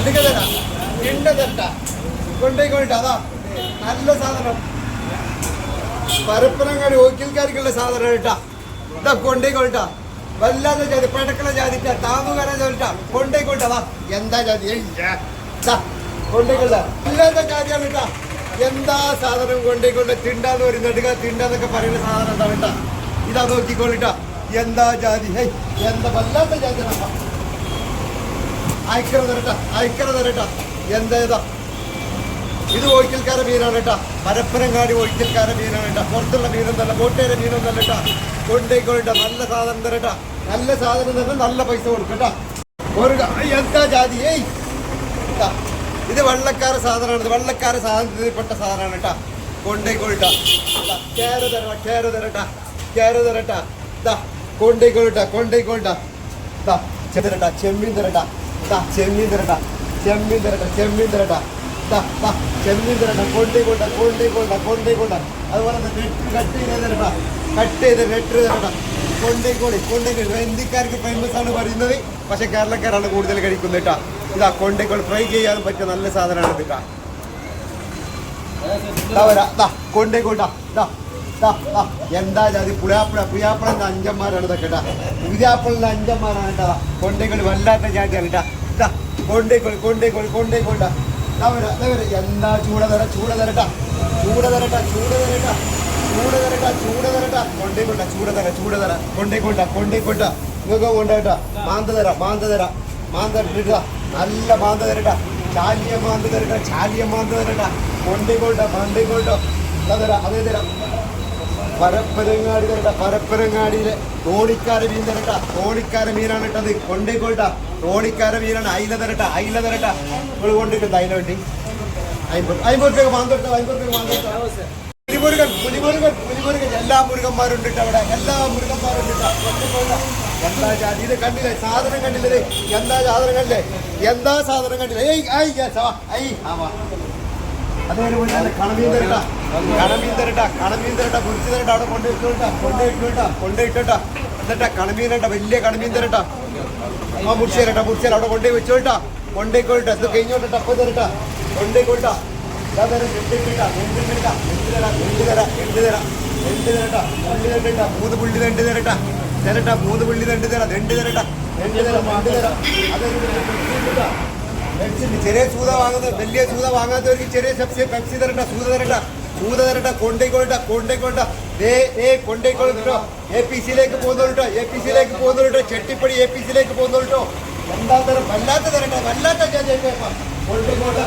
കടുക തരാം എണ്ണ തട്ട കൊണ്ടേക്കോട്ടെ അതാ നല്ല സാധനം പരപ്പനങ്ങാടി ഓക്കിൽക്കാർക്കുള്ള സാധനം കേട്ടാ ഇതാ കൊണ്ടേക്കോട്ടാ വല്ലാതെ ജാതി പടക്കള ജാതിട്ട താമുകര ചോദിട്ടാ കൊണ്ടേക്കോട്ടെ അതാ എന്താ ജാതി കൊണ്ടേക്കൊള്ള വല്ലാത്ത ജാതിയാണ് കേട്ടാ എന്താ സാധനം കൊണ്ടേക്കൊണ്ട് തിണ്ടാന്ന് പറയും നെടുക തിണ്ടാന്നൊക്കെ പറയുന്ന സാധനം എന്താ കേട്ടാ ഇതാ നോക്കിക്കോളിട്ടാ എന്താ ജാതി ഹൈ എന്താ വല്ലാത്ത ജാതി അയക്കറ തരട്ടാ എന്താ ഇതാ ഇത് ഓയിക്കൽക്കാര മീനാണ് കേട്ടാ പരപ്പനങ്ങാടി ഓയിക്കൽക്കാര മീനാണ് കേട്ടാ പുറത്തുള്ള മീനൊന്നല്ല കോട്ടയുടെ മീനൊന്നല്ല കേട്ടാ കൊണ്ടേക്കോട്ട നല്ല സാധനം തരട്ടാ നല്ല സാധനം തന്നെ നല്ല പൈസ കൊടുക്കട്ടാ ഒരു എന്താ ജാതി ഏയ് ഇത് വെള്ളക്കാര സാധനമാണ് വെള്ളക്കാര സാധനത്തിൽപ്പെട്ട സാധനമാണ് കേട്ടാ കൊണ്ടേക്കോട്ട കേര തരട്ടാ ഇതാ കൊണ്ടേക്കോട്ട തരട്ടാ ചെമ്മീൻ തരട്ടാ ചെമ്മീൻ തരട്ടാ ചെമ്മീൻ തരട്ടാ കൊണ്ടേക്കോട്ട അതുപോലെ കട്ട് ചെയ്ത് നെറ്റ് തരട്ടാ കൊണ്ടേക്കോളി ഹിന്ദിക്കാർക്ക് ഫേമസ് ആണ് പറയുന്നത് പക്ഷെ കേരളക്കാരാണ് കൂടുതൽ കഴിക്കുന്നത് കേട്ടാ ഇതാ കൊണ്ടേക്കോളി ഫ്രൈ ചെയ്യാനും പറ്റിയ നല്ല സാധനമാണ് കേട്ടാ കൊണ്ടേക്കോട്ട എന്താ ജാതി പുയാപ്പളന്റെ അഞ്ചന്മാരാണ് ഇതൊക്കെ കേട്ടാ പുതിയാപ്പളിന്റെ അഞ്ചന്മാരാണ് കേട്ടാ കൊണ്ടേക്കോളി വല്ലാത്ത ജാതിയാണ് കേട്ടാ ഇതാ കൊണ്ടേക്കോട്ട എന്താ ചൂട തരട്ടാ കൊണ്ടേക്കോട്ട നിങ്ങൾക്ക് കൊണ്ടേട്ടാ മാന്ത തരാ നല്ല മാന്ത തരട്ടാ ചാലിയ മാന്ത തരട്ടാ കൊണ്ടേക്കോട്ടോ അതേ തരാം പരപ്പനങ്ങാടി തരട്ടാ പരപ്പനങ്ങാടിയിലെ തോണിക്കാര മീൻ തരട്ടാ തോണിക്കാര മീനാണ് ഇട്ടത് കൊണ്ടേക്കോട്ടാ തോണിക്കാര മീനാണ് അയില തരട്ടാ നിങ്ങൾ കൊണ്ടിട്ടുണ്ട് അയില വേണ്ടി 50 രൂപ മാന്തോട്ടോ പുലിമുരുകൻ എല്ലാ മുരുകന്മാരുണ്ട് അവിടെ എല്ലാ മുരുകന്മാരുണ്ട് എന്താ ജാതി ഇത് കണ്ടില്ലേ സാധനം കണ്ടില്ലേ എന്താ സാധനം കണ്ടില്ലേ അതേപോലെ കണമീൻ തരട്ടാ മുറിച്ച് തരട്ടാ അവിടെ കൊണ്ടുപോയിട്ടോട്ടാ എന്നിട്ടാ കണമീൻ തരട്ടാ വലിയ കണമീൻ തരട്ടാ മുറിച്ച് തരട്ടാ അവിടെ കൊണ്ടുപോയി വെച്ചോട്ടാ കൊണ്ടേക്കോട്ടാ ഇത് കഴിഞ്ഞോട്ടാ അപ്പം തരട്ടാ കൊണ്ടേക്കോട്ടാ മൂന്ന് പുള്ളി തരട്ടാ ചെറിയ സൂത വാങ്ങുന്നത് വലിയ സൂത വാങ്ങാത്തവർക്ക് ചെറിയ പെപ്സി തരട്ടാ സൂത തരട്ടാ കൊണ്ടേക്കോട്ട കൊണ്ടേക്കോട്ടോ APC-യിലേക്ക് പോകുന്നോട്ടോ ചെട്ടിപ്പടി APC-യിലേക്ക് പോകുന്നോട്ടോ എന്താ തരം വല്ലാത്ത തരട്ടാ വല്ലാത്ത കൊണ്ടേക്കോട്ട